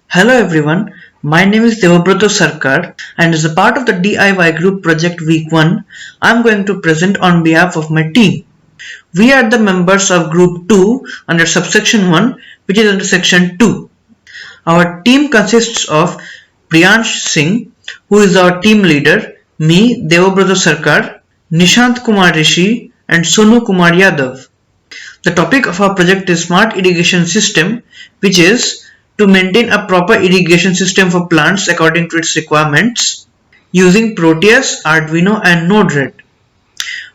Hello everyone, my name is Devabrata Sarkar and as a part of the DIY group project week 1, I am going to present on behalf of my team. We are the members of group 2 under subsection 1 which is under section 2. Our team consists of Priyansh Singh who is our team leader, me Devabrata Sarkar, Nishant Kumar Rishi and Sonu Kumar Yadav. The topic of our project is Smart Irrigation System, which is to maintain a proper irrigation system for plants according to its requirements using Proteus, Arduino and Node-RED.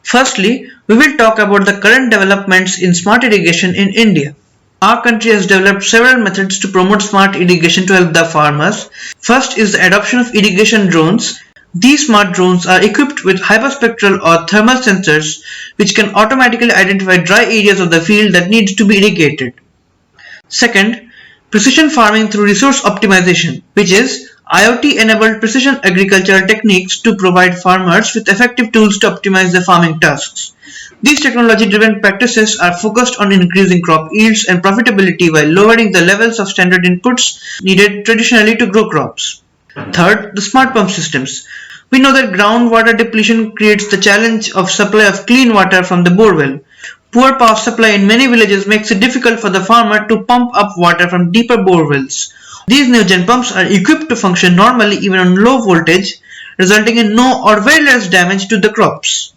Firstly, we will talk about the current developments in smart irrigation in India. Our country has developed several methods to promote smart irrigation to help the farmers. First is the adoption of irrigation drones. These smart drones are equipped with hyperspectral or thermal sensors which can automatically identify dry areas of the field that needs to be irrigated. Second, precision farming through resource optimization, which is IoT-enabled precision agricultural techniques to provide farmers with effective tools to optimize their farming tasks. These technology-driven practices are focused on increasing crop yields and profitability while lowering the levels of standard inputs needed traditionally to grow crops. Third, the smart pump systems. We know that groundwater depletion creates the challenge of supply of clean water from the borewell. Poor power supply in many villages makes it difficult for the farmer to pump up water from deeper borewells. These new gen pumps are equipped to function normally even on low voltage, resulting in no or very less damage to the crops.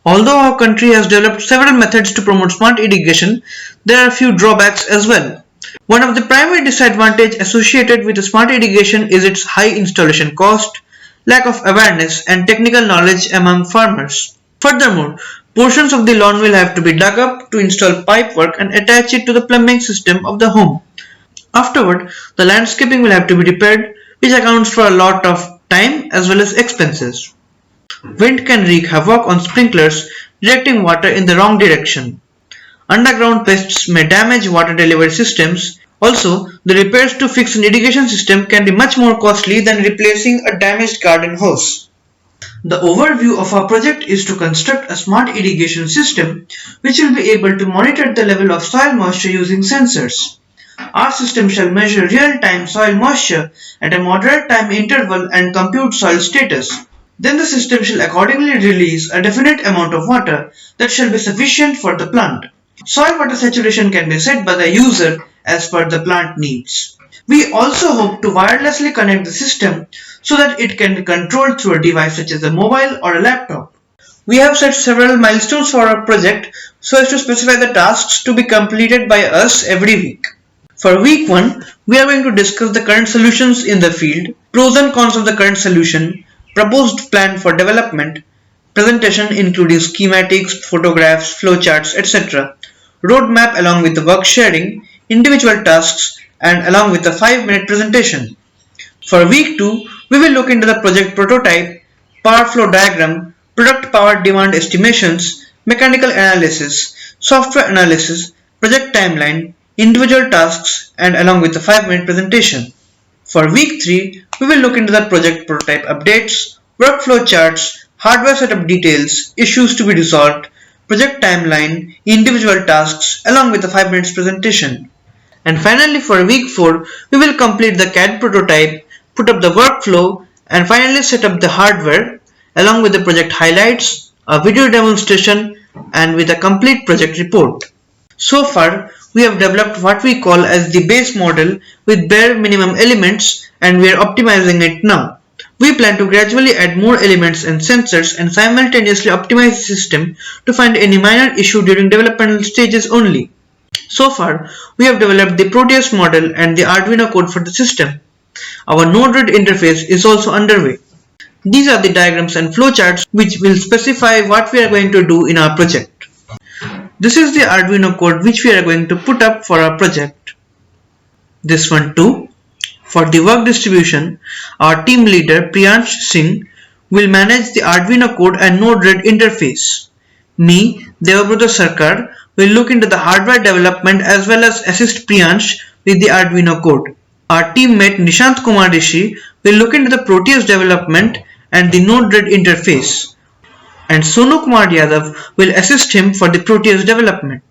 Although our country has developed several methods to promote smart irrigation, there are a few drawbacks as well. One of the primary disadvantages associated with smart irrigation is its high installation cost, lack of awareness, and technical knowledge among farmers. Furthermore, portions of the lawn will have to be dug up to install pipework and attach it to the plumbing system of the home. Afterward, the landscaping will have to be repaired, which accounts for a lot of time as well as expenses. Wind can wreak havoc on sprinklers, directing water in the wrong direction. Underground pests may damage water delivery systems. Also, the repairs to fix an irrigation system can be much more costly than replacing a damaged garden hose. The overview of our project is to construct a smart irrigation system which will be able to monitor the level of soil moisture using sensors. Our system shall measure real-time soil moisture at a moderate time interval and compute soil status. Then the system shall accordingly release a definite amount of water that shall be sufficient for the plant. Soil water saturation can be set by the user as per the plant needs. We also hope to wirelessly connect the system so that it can be controlled through a device such as a mobile or a laptop. We have set several milestones for our project so as to specify the tasks to be completed by us every week. For week 1, we are going to discuss the current solutions in the field, pros and cons of the current solution, proposed plan for development, presentation including schematics, photographs, flowcharts, etc., roadmap along with the work sharing, individual tasks, and along with a 5-minute presentation. For week 2, we will look into the project prototype, power flow diagram, product power demand estimations, mechanical analysis, software analysis, project timeline, individual tasks, and along with a 5-minute presentation. For week 3, we will look into the project prototype updates, workflow charts, hardware setup details, issues to be resolved, project timeline, individual tasks, along with a 5 minutes presentation. And finally for week 4, we will complete the CAD prototype, put up the workflow, and finally set up the hardware, along with the project highlights, a video demonstration, and with a complete project report. So far, we have developed what we call as the base model with bare minimum elements, and we are optimizing it now. We plan to gradually add more elements and sensors and simultaneously optimize the system to find any minor issue during developmental stages only. So far, we have developed the Proteus model and the Arduino code for the system. Our Node-RED interface is also underway. These are the diagrams and flowcharts which will specify what we are going to do in our project. This is the Arduino code which we are going to put up for our project. This one too. For the work distribution, our team leader Priyansh Singh will manage the Arduino code and Node-RED interface. Me, Devabrata Sarkar, will look into the hardware development as well as assist Priyansh with the Arduino code. Our teammate Nishant Kumar Rishi will look into the Proteus development and the Node-RED interface. And Sonu Kumar Yadav will assist him for the Proteus development.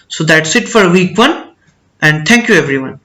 So that's it for week 1 and thank you everyone.